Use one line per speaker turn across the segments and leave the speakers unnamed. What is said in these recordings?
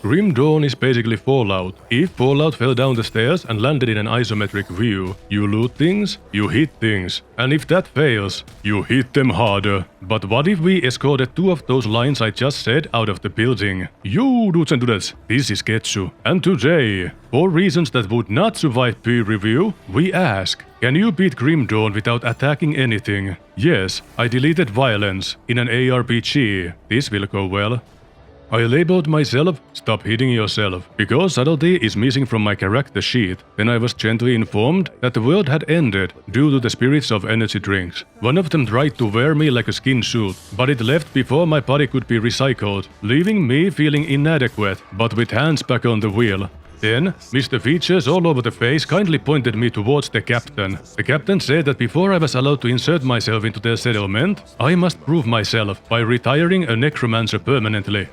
Grimdawn is basically Fallout. If Fallout fell down the stairs and landed in an isometric view, you loot things, you hit things, and if that fails, you hit them harder. But what if we escorted two of those lines I just said out of the building? Yo, dudes and dudes, this is Getsu, and today, for reasons that would not survive peer review, we ask, can you beat Grimdawn without attacking anything? Yes, I deleted violence in an ARPG. This will go well. I labeled myself "Stop hitting yourself" because subtlety is missing from my character sheet. Then I was gently informed that the world had ended due to the spirits of energy drinks. One of them tried to wear me like a skin suit, but it left before my body could be recycled, leaving me feeling inadequate, but with hands back on the wheel. Then, Mr. Features all over the face kindly pointed me towards the captain. The captain said that before I was allowed to insert myself into their settlement, I must prove myself by retiring a necromancer permanently.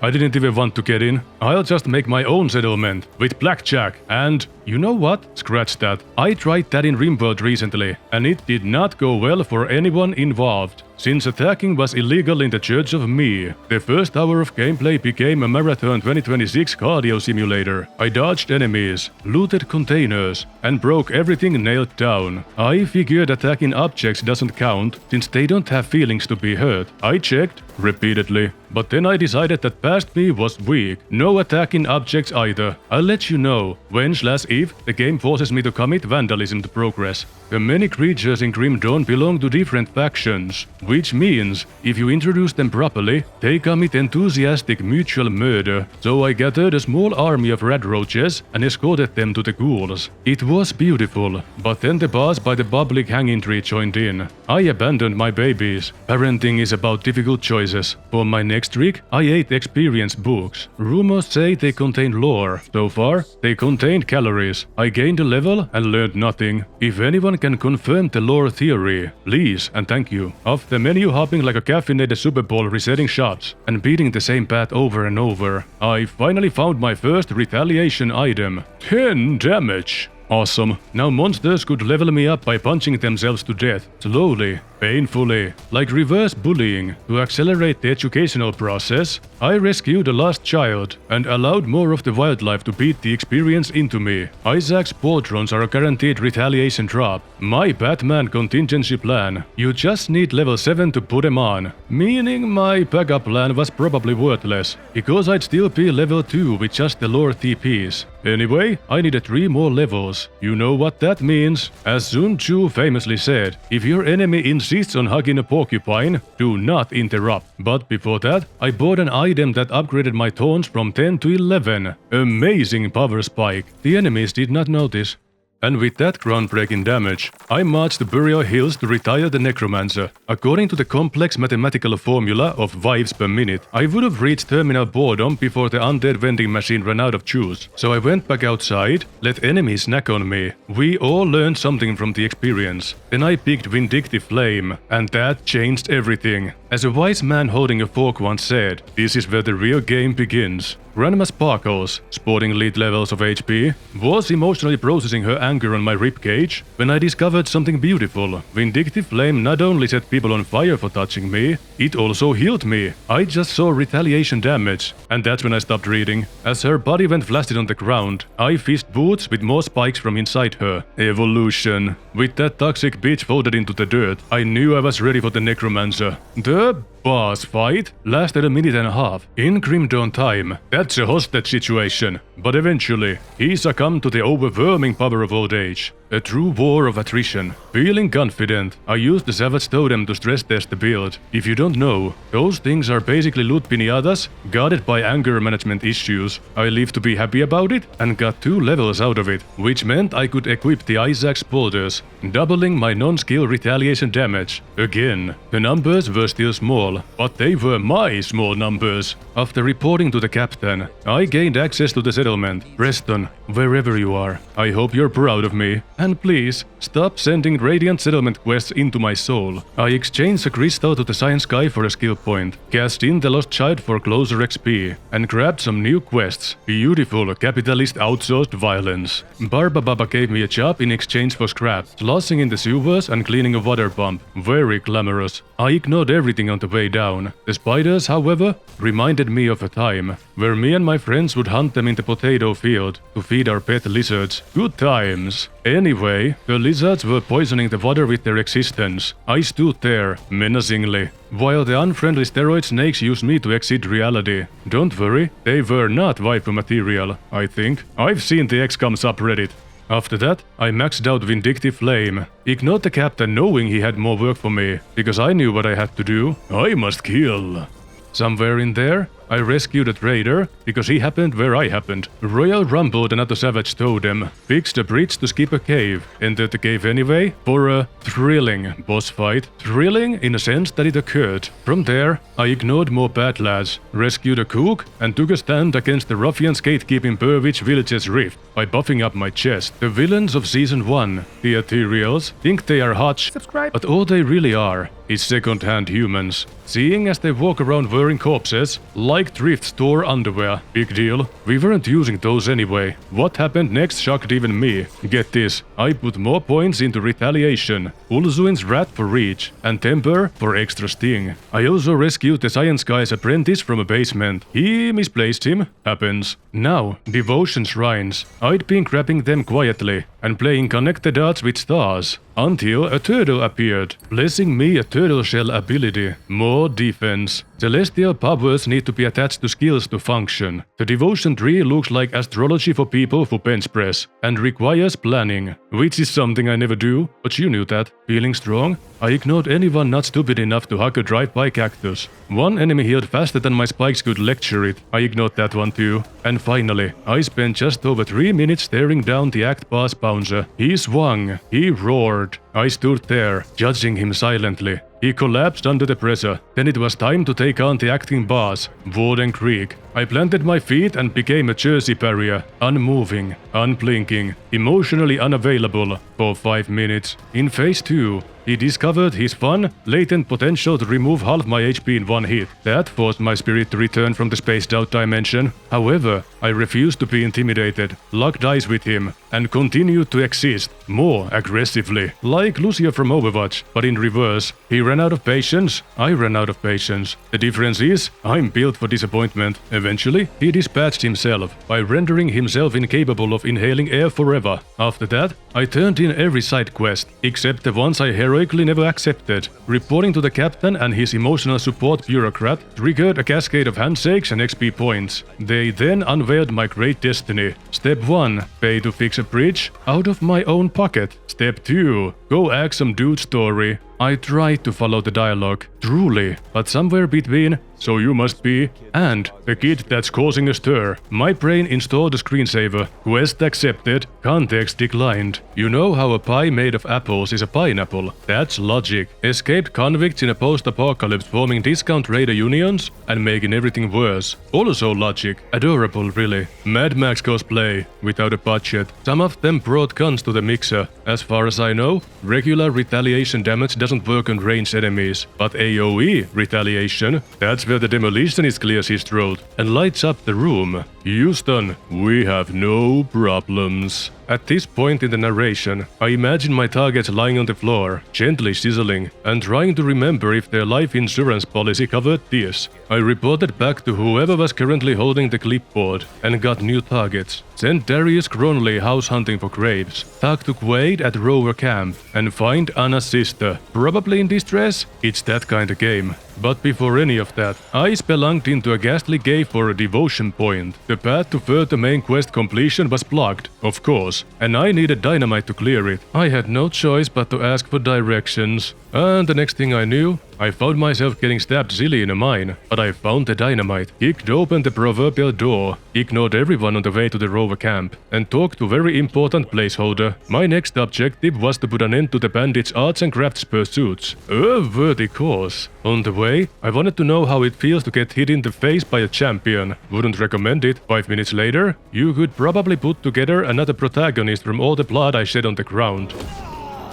I didn't even want to get in. I'll just make my own settlement with blackjack and... You know what? Scratch that. I tried that in Rimworld recently, and it did not go well for anyone involved. Since attacking was illegal in the Church of Me, the first hour of gameplay became a Marathon 2026 cardio simulator. I dodged enemies, looted containers, and broke everything nailed down. I figured attacking objects doesn't count, since they don't have feelings to be hurt. I checked repeatedly, but then I decided that past me was weak. No attacking objects either. I'll let you know when/if the game forces me to commit vandalism to progress. The many creatures in Grimdawn belong to different factions, which means, if you introduce them properly, they commit enthusiastic mutual murder. So I gathered a small army of rat roaches and escorted them to the ghouls. It was beautiful, but then the boss by the public hanging tree joined in. I abandoned my babies. Parenting is about difficult choices. For my next trick, I ate experience books. Rumors say they contain lore. So far, they contained calories. I gained a level and learned nothing. If anyone can confirm the lore theory, please and thank you. Off the menu hopping like a caffeinated Super Bowl resetting shots and beating the same path over and over, I finally found my first retaliation item. 10 damage. Awesome. Now monsters could level me up by punching themselves to death, slowly, painfully, like reverse bullying. To accelerate the educational process, I rescued a lost child and allowed more of the wildlife to beat the experience into me. Isaac's portrons are a guaranteed retaliation drop. My Batman contingency plan. You just need level 7 to put them on. Meaning my backup plan was probably worthless, because I'd still be level 2 with just the lore TPs. Anyway, I needed 3 more levels. You know what that means. As Sun Tzu famously said, if your enemy insists on hugging a porcupine, do not interrupt. But before that, I bought an item that upgraded my taunts from 10 to 11. Amazing power spike. The enemies did not notice. And with that groundbreaking damage, I marched to Burial Hills to retire the Necromancer. According to the complex mathematical formula of wives per minute, I would have reached terminal boredom before the undead vending machine ran out of juice. So I went back outside, let enemies snack on me. We all learned something from the experience. Then I picked Vindictive Flame, and that changed everything. As a wise man holding a fork once said, this is where the real game begins. Grandma Sparkles, sporting elite levels of HP, was emotionally processing her anger on my ribcage when I discovered something beautiful. Vindictive Flame not only set people on fire for touching me, it also healed me. I just saw retaliation damage, and that's when I stopped reading. As her body went flaccid on the ground, I fisted boots with more spikes from inside her. Evolution. With that toxic bitch folded into the dirt, I knew I was ready for the Necromancer. The boss fight lasted a minute and a half. In Grimdawn time, that's a hostage situation. But eventually, he succumbed to the overwhelming power of old age. A true war of attrition. Feeling confident, I used the Savage Totem to stress test the build. If you don't know, those things are basically loot pinatas, guarded by anger management issues. I lived to be happy about it and got 2 levels out of it, which meant I could equip the Isaac's bolters, doubling my non-skill retaliation damage. Again, the numbers were still small, but they were my small numbers. After reporting to the captain, I gained access to the settlement. Preston, wherever you are, I hope you're proud of me. And please, stop sending Radiant Settlement quests into my soul. I exchanged a crystal to the Science Guy for a skill point, cast in the Lost Child for closer XP, and grabbed some new quests. Beautiful capitalist outsourced violence. Barba Baba gave me a job in exchange for scrap, sloshing in the sewers and cleaning a water pump. Very glamorous. I ignored everything on the way down. The spiders, however, reminded me of a time where me and my friends would hunt them in the potato field to feed our pet lizards. Good times. Anyway, the lizards were poisoning the water with their existence. I stood there, menacingly, while the unfriendly steroid snakes used me to exit reality. Don't worry, they were not waifu material, I think. I've seen the XCOM subreddit. After that, I maxed out Vindictive Flame. Ignored the captain knowing he had more work for me, because I knew what I had to do. I must kill. Somewhere in there, I rescued a trader, because he happened where I happened. Royal rumbled another savage totem, fixed a bridge to skip a cave, entered the cave anyway, for a thrilling boss fight. Thrilling in a sense that it occurred. From there, I ignored more bad lads, rescued a cook, and took a stand against the ruffians gatekeeping Burwich Village's rift by buffing up my chest. The villains of Season 1, the Ethereals, think they are hot subscribe, but all they really are is second-hand humans. Seeing as they walk around wearing corpses, like thrift store underwear. Big deal. We weren't using those anyway. What happened next shocked even me. Get this, I put more points into Retaliation, Ulzuin's Wrath for reach, and Temper for extra sting. I also rescued the Science Guy's apprentice from a basement. He misplaced him. Happens. Now, Devotion Shrines. I'd been grabbing them quietly and playing Connect the Dots with stars, until a turtle appeared, blessing me a turtle shell ability. More defense. Celestial powers need to be attached to skills to function. The devotion tree looks like astrology for people who bench press, and requires planning, which is something I never do, but you knew that. Feeling strong, I ignored anyone not stupid enough to hug a drive-by cactus. One enemy healed faster than my spikes could lecture it. I ignored that one too. And finally, I spent just over 3 minutes staring down the act boss bouncer. He swung. He roared. I stood there, judging him silently. He collapsed under the pressure. Then it was time to take on the acting boss, Warden Krieg. I planted my feet and became a Jersey barrier, unmoving, unblinking, emotionally unavailable for 5 minutes. In phase 2, he discovered his fun, latent potential to remove half my HP in one hit. That forced my spirit to return from the spaced out dimension. However, I refused to be intimidated, locked eyes with him, and continued to exist, more aggressively. Like Lucia from Overwatch, but in reverse. He ran out of patience, I ran out of patience. The difference is, I'm built for disappointment. Eventually, he dispatched himself, by rendering himself incapable of inhaling air forever. After that, I turned in every side quest, except the ones I heroically never accepted. Reporting to the captain and his emotional support bureaucrat triggered a cascade of handshakes and XP points. They then unveiled my great destiny. Step 1, pay to fix a bridge out of my own pocket. Step 2, go act some dude story. I tried to follow the dialogue, truly, but somewhere between "so you must be" and "a kid that's causing a stir," my brain installed a screensaver. Quest accepted, context declined. You know how a pie made of apples is a pineapple? That's logic. Escaped convicts in a post-apocalypse forming discount raider unions and making everything worse. Also logic. Adorable, really. Mad Max cosplay, without a budget. Some of them brought guns to the mixer. As far as I know, regular retaliation damage doesn't work on ranged enemies, but AoE retaliation, that's where the demolitionist clears his throat and lights up the room. Houston, we have no problems. At this point in the narration, I imagine my targets lying on the floor, gently sizzling, and trying to remember if their life insurance policy covered this. I reported back to whoever was currently holding the clipboard, and got new targets. Sent Darius Cronley house hunting for graves, talk to Quaid at Rover Camp, and find Anna's sister. Probably in distress? It's that kind of game. But before any of that, I spelunked into a ghastly cave for a devotion point. The path to further main quest completion was blocked, of course, and I needed dynamite to clear it. I had no choice but to ask for directions. And the next thing I knew, I found myself getting stabbed silly in a mine, but I found the dynamite, kicked open the proverbial door, ignored everyone on the way to the rover camp, and talked to a very important placeholder. My next objective was to put an end to the bandits' arts and crafts pursuits. A worthy cause. On the way, I wanted to know how it feels to get hit in the face by a champion. Wouldn't recommend it. 5 minutes later, you could probably put together another protagonist from all the blood I shed on the ground.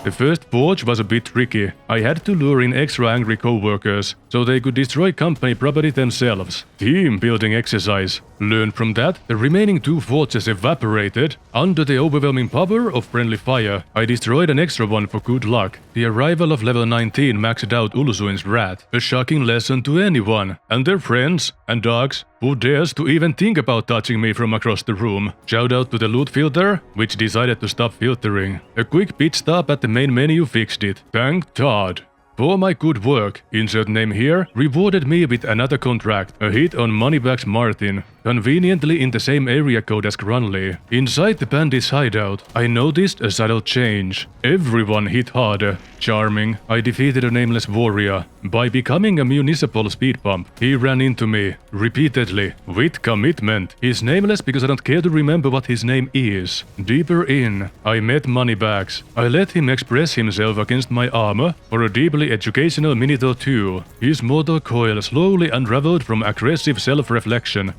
The first forge was a bit tricky. I had to lure in extra angry co-workers, so they could destroy company property themselves. Team building exercise. Learned from that, the remaining 2 forges evaporated under the overwhelming power of friendly fire. I destroyed an extra one for good luck. The arrival of level 19 maxed out Ulzuin's wrath. A shocking lesson to anyone, and their friends, and dogs, who dares to even think about touching me from across the room. Shout out to the loot filter, which decided to stop filtering. A quick pit stop at the main menu fixed it. Thank Todd. For my good work, insert name here, rewarded me with another contract, a hit on Moneybags Martin, conveniently in the same area code as Cronley. Inside the bandits' hideout, I noticed a subtle change. Everyone hit harder. Charming. I defeated a nameless warrior. By becoming a municipal speed bump, he ran into me, repeatedly, with commitment. He's nameless because I don't care to remember what his name is. Deeper in, I met Moneybags. I let him express himself against my armor for a deeply educational minute or two. His mortal coil slowly unraveled from aggressive self-reflection.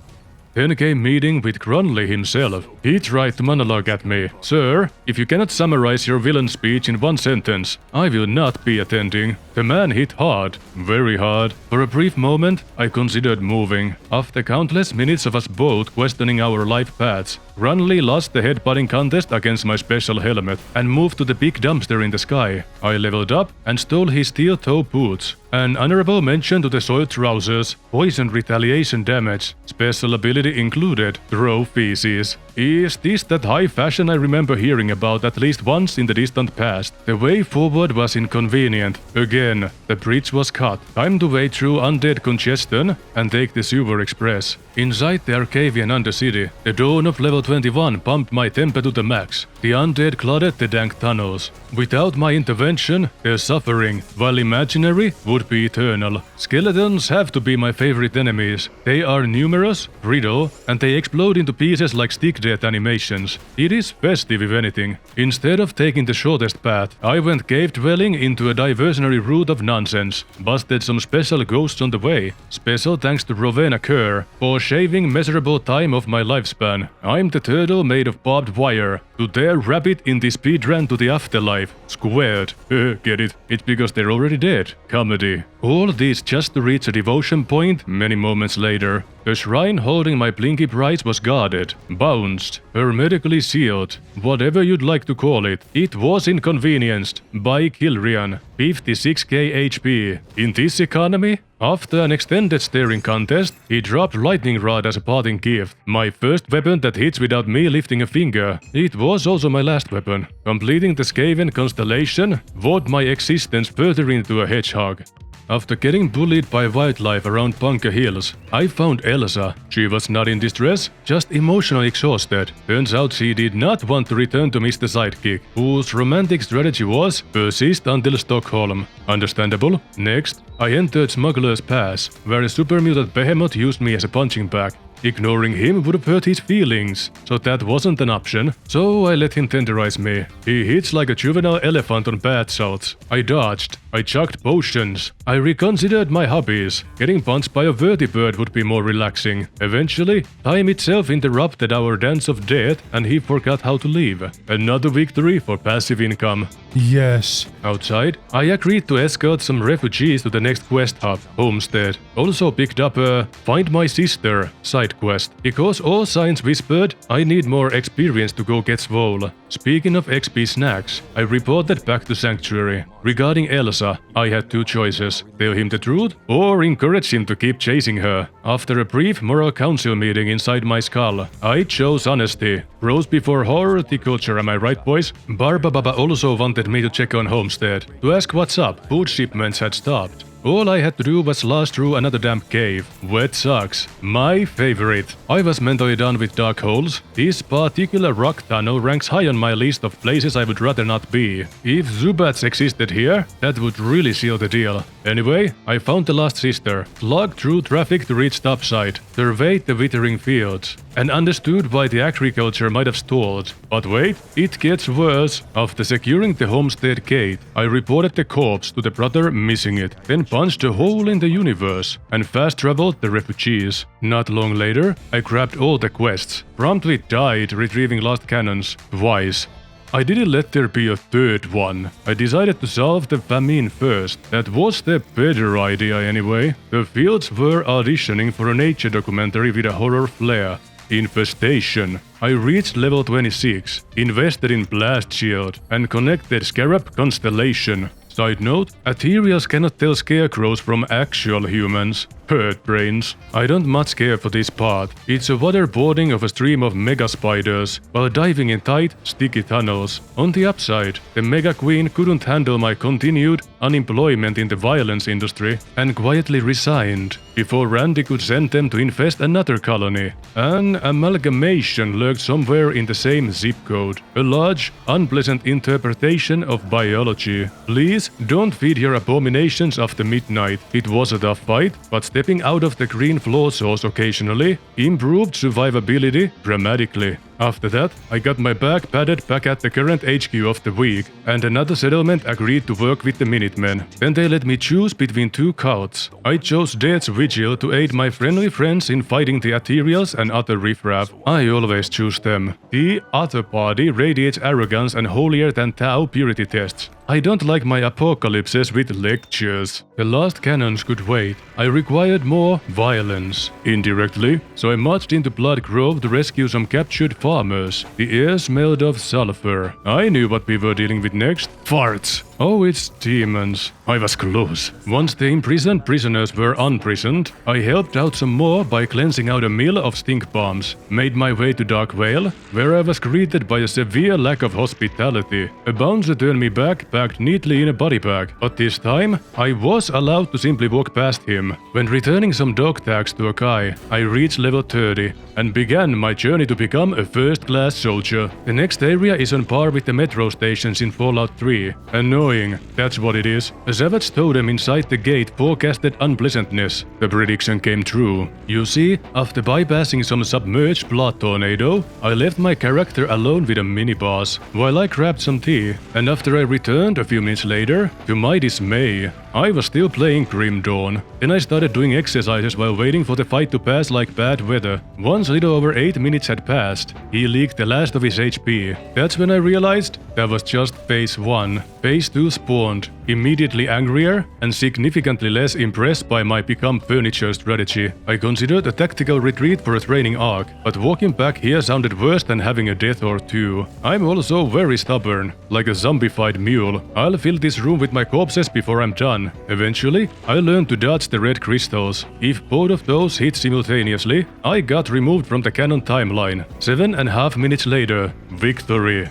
10K meeting with Cronley himself. He tried to monologue at me. Sir, if you cannot summarize your villain speech in 1 sentence, I will not be attending. The man hit hard. Very hard. For a brief moment, I considered moving. After countless minutes of us both questioning our life paths, Cronley lost the headbutting contest against my special helmet and moved to the big dumpster in the sky. I leveled up and stole his steel toe boots. An honorable mention to the soiled trousers, poison retaliation damage, special ability included, throw feces. Is this that high fashion I remember hearing about at least once in the distant past? The way forward was inconvenient. Again, the bridge was cut. Time to wade through undead congestion and take the Sewer Express. Inside the Arcavian Undercity, the dawn of level 21 pumped my temper to the max. The undead clouded the dank tunnels. Without my intervention, their suffering, while imaginary, would be eternal. Skeletons have to be my favorite enemies. They are numerous, brittle, and they explode into pieces like stick death animations. It is festive if anything. Instead of taking the shortest path, I went cave dwelling into a diversionary route of nonsense. Busted some special ghosts on the way. Special thanks to Rowena Kerr for shaving measurable time of my lifespan. I'm the turtle made of barbed wire. To dare rabbit in this speedrun to the afterlife. Squared. Get it? It's because they're already dead. Comedy. All this just to reach a devotion point many moments later. The shrine holding my blinky prize was guarded, bounced, hermetically sealed, whatever you'd like to call it. It was inconvenienced by Kilrian, 56k HP. In this economy? After an extended staring contest, he dropped lightning rod as a parting gift. My first weapon that hits without me lifting a finger. It was also my last weapon. Completing the Skaven constellation warped my existence further into a hedgehog. After getting bullied by wildlife around Bunker Hills, I found Elsa. She was not in distress, just emotionally exhausted. Turns out she did not want to return to Mr. Sidekick, whose romantic strategy was persist until Stockholm. Understandable. Next, I entered Smuggler's Pass, where a super mutant behemoth used me as a punching bag. Ignoring him would have hurt his feelings, so that wasn't an option, so I let him tenderize me. He hits like a juvenile elephant on bath salts. I dodged. I chucked potions. I reconsidered my hobbies. Getting punched by a vertibird would be more relaxing. Eventually, time itself interrupted our dance of death and he forgot how to leave. Another victory for passive income.
Yes.
Outside, I agreed to escort some refugees to the next quest hub, Homestead. Also picked up a Find My Sister side quest, because all signs whispered I need more experience to go get swole. Speaking of XP snacks, I reported back to Sanctuary. Regarding Elsa, I had two choices, tell him the truth or encourage him to keep chasing her. After a brief moral council meeting inside my skull, I chose honesty. Bros before horticulture, am I right boys? Barba Baba also wanted me to check on Homestead, to ask what's up, food shipments had stopped. All I had to do was last through another damn cave. Wet sucks. My favorite. I was mentally done with dark holes. This particular rock tunnel ranks high on my list of places I would rather not be. If Zubats existed here, that would really seal the deal. Anyway, I found the Lost Sister, slogged through traffic to reach topside, surveyed the withering fields, and understood why the agriculture might have stalled. But wait, it gets worse. After securing the homestead gate, I reported the corpse to the brother missing it, then punched a hole in the universe, and fast-traveled the refugees. Not long later, I grabbed all the quests, promptly died retrieving lost cannons twice. I didn't let there be a third one. I decided to solve the famine first. That was the better idea anyway. The fields were auditioning for a nature documentary with a horror flair. Infestation. I reached level 26, invested in Blast Shield, and connected Scarab Constellation. Side note, Ethereals cannot tell scarecrows from actual humans. Bird brains. I don't much care for this part. It's a waterboarding of a stream of mega spiders, while diving in tight, sticky tunnels. On the upside, the Mega Queen couldn't handle my continued unemployment in the violence industry, and quietly resigned, before Randy could send them to infest another colony. An amalgamation lurked somewhere in the same zip code. A large, unpleasant interpretation of biology. Please, don't feed your abominations after midnight. It was a tough fight, but stepping out of the green floor source occasionally improved survivability dramatically. After that, I got my bag padded back at the current HQ of the week, and another settlement agreed to work with the Minutemen. Then they let me choose between two cults. I chose Death's Vigil to aid my friendly friends in fighting the Ethereals and other riffraff. I always choose them. The other party radiates arrogance and holier-than-thou purity tests. I don't like my apocalypses with lectures. The last cannons could wait. I required more violence. Indirectly, so I marched into Blood Grove to rescue some captured farmers. The air smelled of sulfur. I knew what we were dealing with next. Farts. Oh, it's demons. I was close. Once the imprisoned prisoners were unprisoned, I helped out some more by cleansing out a mill of stink bombs. Made my way to Dark Vale, where I was greeted by a severe lack of hospitality. A bouncer turned me back, packed neatly in a body bag. But this time, I was allowed to simply walk past him. When returning some dog tags to a guy, I reached level 30 and began my journey to become a first-class soldier. The next area is on par with the metro stations in Fallout 3. Annoying, that's what it is. A savage totem inside the gate forecasted unpleasantness. The prediction came true. You see, after bypassing some submerged blood tornado, I left my character alone with a mini-boss, while I grabbed some tea, and after I returned a few minutes later, to my dismay, I was still playing Grimdawn. Then I started doing exercises while waiting for the fight to pass like bad weather. Once a little over 8 minutes had passed, he leaked the last of his HP. That's when I realized that was just phase 1. Phase 2 spawned, immediately angrier and significantly less impressed by my become furniture strategy. I considered a tactical retreat for a training arc, but walking back here sounded worse than having a death or two. I'm also very stubborn, like a zombified mule. I'll fill this room with my corpses before I'm done. Eventually, I learned to dodge the red crystals. If both of those hit simultaneously, I got removed from the canon timeline. 7.5 minutes later, victory.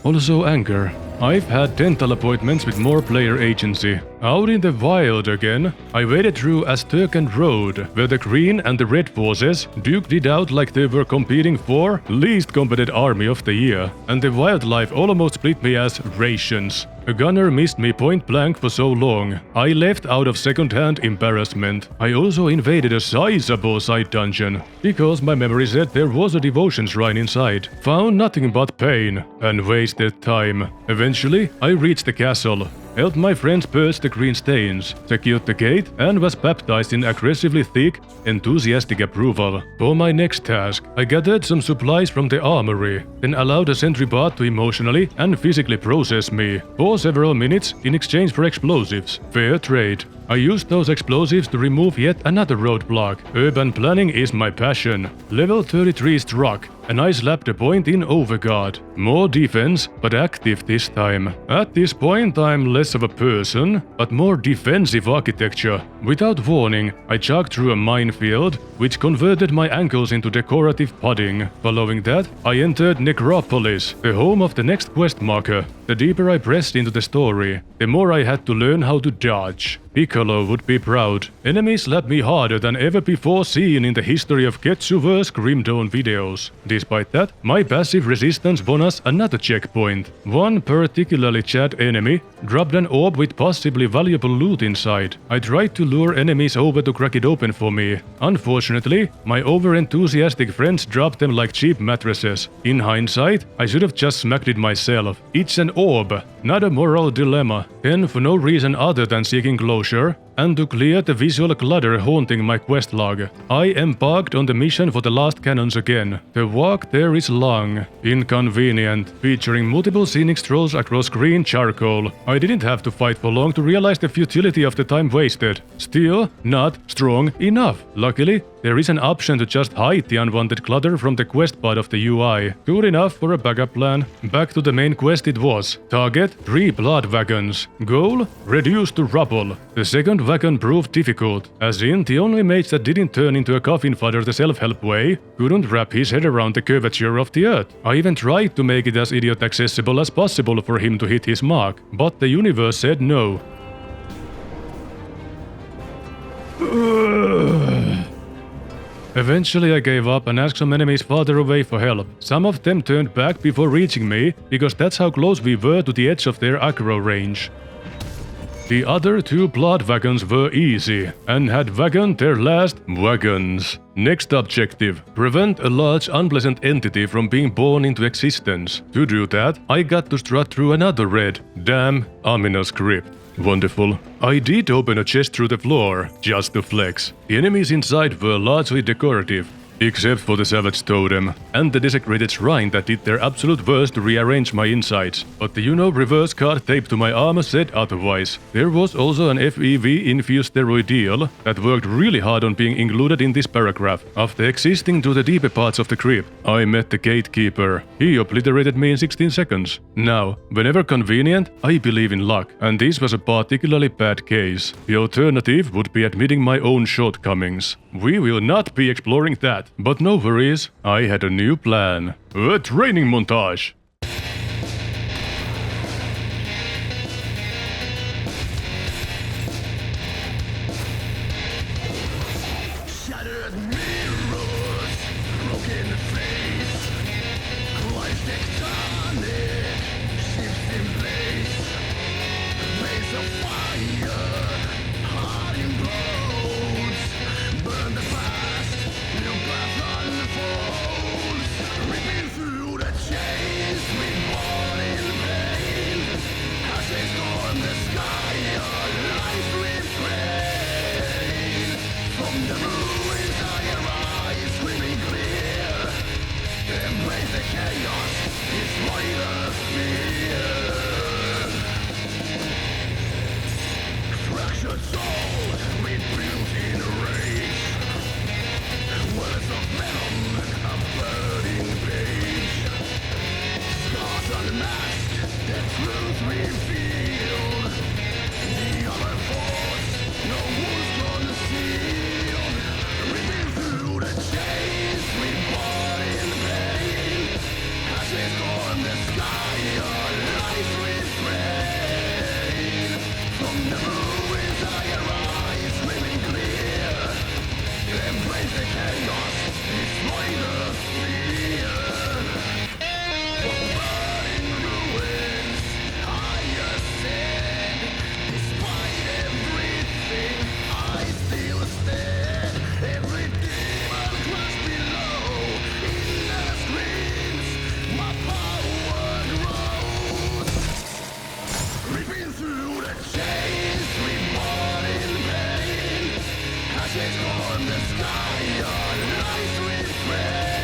Also anger. I've had dental appointments with more player agency. Out in the wild again, I waded through Aztecan Road, where the green and the red forces duked it out like they were competing for least competent army of the year, and the wildlife almost split me as rations. A gunner missed me point blank for so long, I left out of second-hand embarrassment. I also invaded a sizable side dungeon, because my memory said there was a devotion shrine inside. Found nothing but pain, and wasted time. Eventually, I reached the castle, helped my friends purge the green stains, secured the gate, and was baptized in aggressively thick, enthusiastic approval. For my next task, I gathered some supplies from the armory, then allowed a sentry bot to emotionally and physically process me for several minutes in exchange for explosives. Fair trade. I used those explosives to remove yet another roadblock. Urban planning is my passion. Level 33 struck. and I slapped a point in Overguard. More defense, but active this time. At this point I'm less of a person, but more defensive architecture. Without warning, I chugged through a minefield, which converted my ankles into decorative pudding. Following that, I entered Necropolis, the home of the next quest marker. The deeper I pressed into the story, the more I had to learn how to dodge. Piccolo would be proud. Enemies slapped me harder than ever before seen in the history of Getsuverse grimdawn videos. Despite that, my passive resistance won us another checkpoint. One particularly chat enemy dropped an orb with possibly valuable loot inside. I tried to lure enemies over to crack it open for me. Unfortunately, my over-enthusiastic friends dropped them like cheap mattresses. In hindsight, I should have just smacked it myself. It's an orb, not a moral dilemma. Then, for no reason other than seeking closure, and to clear the visual clutter haunting my quest log, I embarked on the mission for the last cannons again. The walk there is long, inconvenient, featuring multiple scenic strolls across green charcoal. I didn't have to fight for long to realize the futility of the time wasted. Still, not strong enough. Luckily, there is an option to just hide the unwanted clutter from the quest part of the UI. Good enough for a backup plan. Back to the main quest it was. Target 3 blood wagons. Goal? Reduced to rubble. The second wagon proved difficult, as in the only mage that didn't turn into a coffin fodder the self-help way couldn't wrap his head around the curvature of the earth. I even tried to make it as idiot accessible as possible for him to hit his mark, but the universe said no. Eventually I gave up and asked some enemies farther away for help. Some of them turned back before reaching me, because that's how close we were to the edge of their aggro range. The other 2 blood wagons were easy, and had wagoned their last wagons. Next objective, prevent a large unpleasant entity from being born into existence. To do that, I got to strut through another red, damn ominous crypt. Wonderful. I did open a chest through the floor, just to flex. The enemies inside were largely decorative, except for the savage totem and the desecrated shrine that did their absolute worst to rearrange my insides. But the reverse card taped to my armor said otherwise. There was also an FEV-infused steroid deal that worked really hard on being included in this paragraph. After existing to the deeper parts of the crypt, I met the Gatekeeper. He obliterated me in 16 seconds. Now, whenever convenient, I believe in luck, and this was a particularly bad case. The alternative would be admitting my own shortcomings. We will not be exploring that. But no worries, I had a new plan. A training montage!
Shattered mirrors, broken face, life tectonic, shifts in place, blaze of fire, heart implodes, burn the past, new path unfolds, ripping through the chains, reborn in pain, ashes storm the sky, our life refrain, from the ruins I arise, screaming clear, embrace the chaos, destroy the fear. Fractured soul, rebuilt in rage, words of venom, a burning page, scars unmasked, the truth revealed, the other force, no wounds concealed, ripping through the chains, reborn in pain, ashes storm the sky, our life refrain, from the ruins I arise, screaming clear, embrace the chaos, destroy the fear. Burning ruins, I ascend, despite everything, I still stand. Every demon crushed below, in the screams, my power grows. Ripping through the chains, reborn in pain, ashes on the sky, our life refrain.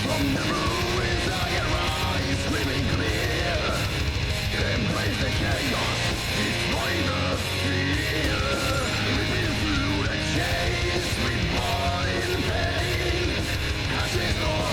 From the ruins I arise, screaming clear, embrace the chaos, destroy the fear. Ripping through the chains, reborn in pain, ashes on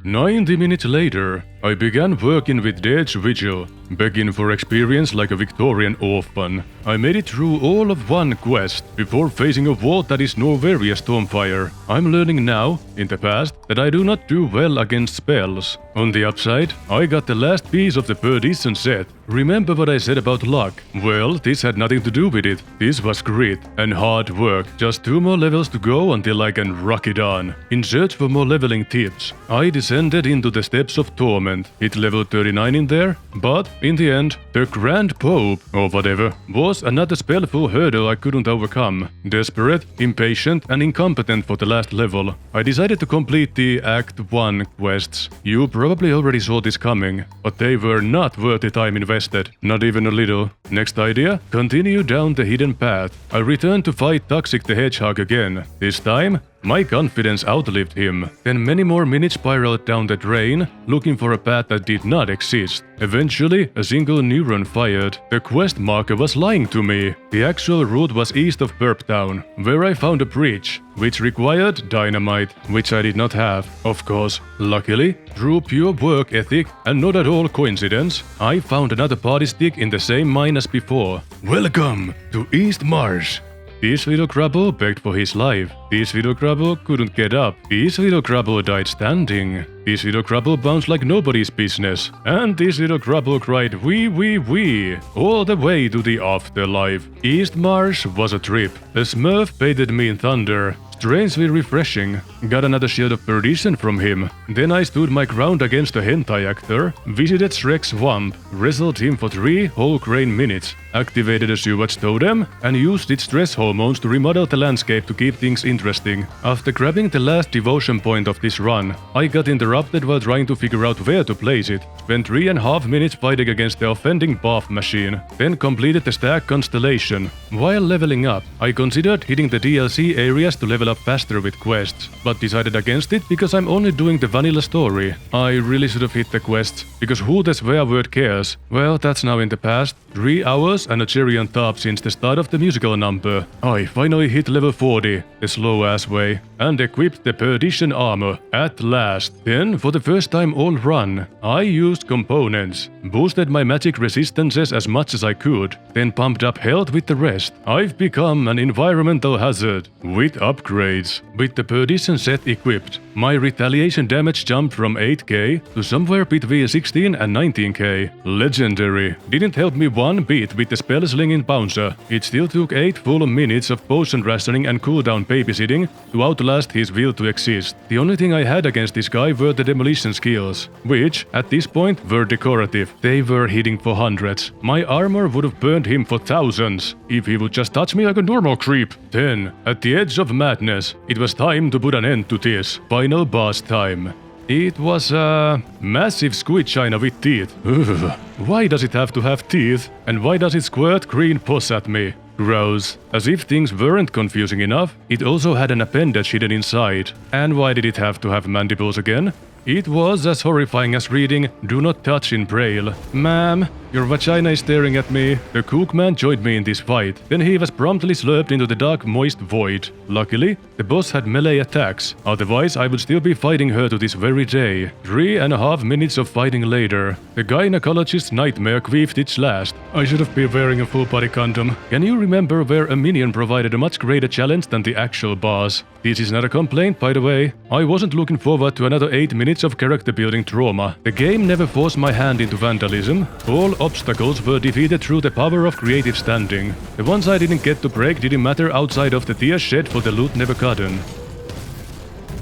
90 minutes later, I began working with Dead's Vigil, begging for experience like a Victorian orphan. I made it through all of one quest before facing a wall that is Noveria Stormfire. I'm learning now, in the past, that I do not do well against spells. On the upside, I got the last piece of the Perdition set. Remember what I said about luck? Well, this had nothing to do with it. This was grit and hard work. Just 2 more levels to go until I can rock it on. In search for more leveling tips, I descended into the Steps of Torment. Hit level 39 in there, but in the end, the Grand Pope, or whatever, was another spellful hurdle I couldn't overcome. Desperate, impatient, and incompetent for the last level, I decided to complete the Act 1 quests. You probably already saw this coming, but they were not worth the time invested, not even a little. Next idea? Continue down the hidden path. I returned to fight Toxic the Hedgehog again. This time, my confidence outlived him. Then many more minutes spiraled down the drain, looking for a path that did not exist. Eventually, a single neuron fired. The quest marker was lying to me. The actual route was east of Burp Town, where I found a bridge, which required dynamite, which I did not have, of course. Luckily, through pure work ethic and not at all coincidence, I found another party stick in the same mine as before. Welcome to East Marsh. This little crabble begged for his life. This little crabble couldn't get up. This little crabble died standing. This little crabble bounced like nobody's business. And this little crabble cried wee wee wee all the way to the afterlife. East Marsh was a trip. A smurf bathed me in thunder. Strangely refreshing. Got another shield of Perdition from him. Then I stood my ground against a hentai actor, visited Shrek's swamp, wrestled him for 3 whole crane minutes, activated a sewage totem, and used its stress hormones to remodel the landscape to keep things interesting. After grabbing the last devotion point of this run, I got interrupted while trying to figure out where to place it. Spent 3.5 minutes fighting against the offending bath machine, then completed the Stag Constellation. While leveling up, I considered hitting the DLC areas to level up faster with quests, but decided against it because I'm only doing the vanilla story. I really should have hit the quests, because who the swear word cares? Well, that's now in the past. 3 hours and a cherry on top since the start of the musical number. I finally hit level 40, the slow-ass way, and equipped the Perdition armor, at last. Then, for the first time all run, I used components, boosted my magic resistances as much as I could, then pumped up health with the rest. I've become an environmental hazard, with upgrades. With the Perdition set equipped, my Retaliation damage jumped from 8k to somewhere between 16 and 19k. Legendary. Didn't help me one bit with the spell slinging bouncer. It still took 8 full minutes of potion rationing and cooldown babysitting to outlast his will to exist. The only thing I had against this guy were the demolition skills, which, at this point, were decorative. They were hitting for hundreds. My armor would have burned him for thousands, if he would just touch me like a normal creep. Then, at the edge of madness, it was time to put an end to this. Final boss time. It was a massive squid china with teeth. Ugh. Why does it have to have teeth? And why does it squirt green pus at me? Gross. As if things weren't confusing enough, it also had an appendage hidden inside. And why did it have to have mandibles again? It was as horrifying as reading "Do not touch" in Braille. Ma'am, your vagina is staring at me. The Cookman joined me in this fight. Then he was promptly slurped into the dark, moist void. Luckily, the boss had melee attacks. Otherwise, I would still be fighting her to this very day. 3.5 minutes of fighting later, the gynecologist's nightmare queefed its last. I should have been wearing a full-body condom. Can you remember where a minion provided a much greater challenge than the actual boss? This is not a complaint, by the way. I wasn't looking forward to another 8 minutes of character building trauma. The game never forced my hand into vandalism. All obstacles were defeated through the power of creative standing. The ones I didn't get to break didn't matter outside of the tear shed for the loot never gotten.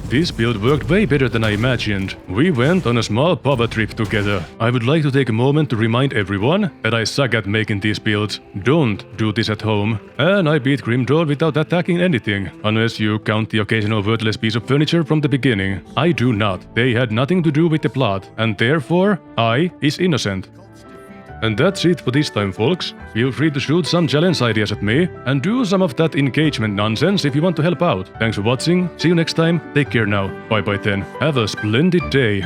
This build worked way better than I imagined. We went on a small power trip together. I would like to take a moment to remind everyone that I suck at making these builds. Don't do this at home. And I beat grimdawn without attacking anything, unless you count the occasional worthless piece of furniture from the beginning. I do not. They had nothing to do with the plot, and therefore, I is innocent. And that's it for this time, folks. Feel free to shoot some challenge ideas at me, and do some of that engagement nonsense if you want to help out. Thanks for watching, see you next time, take care now, bye bye then, have a splendid day.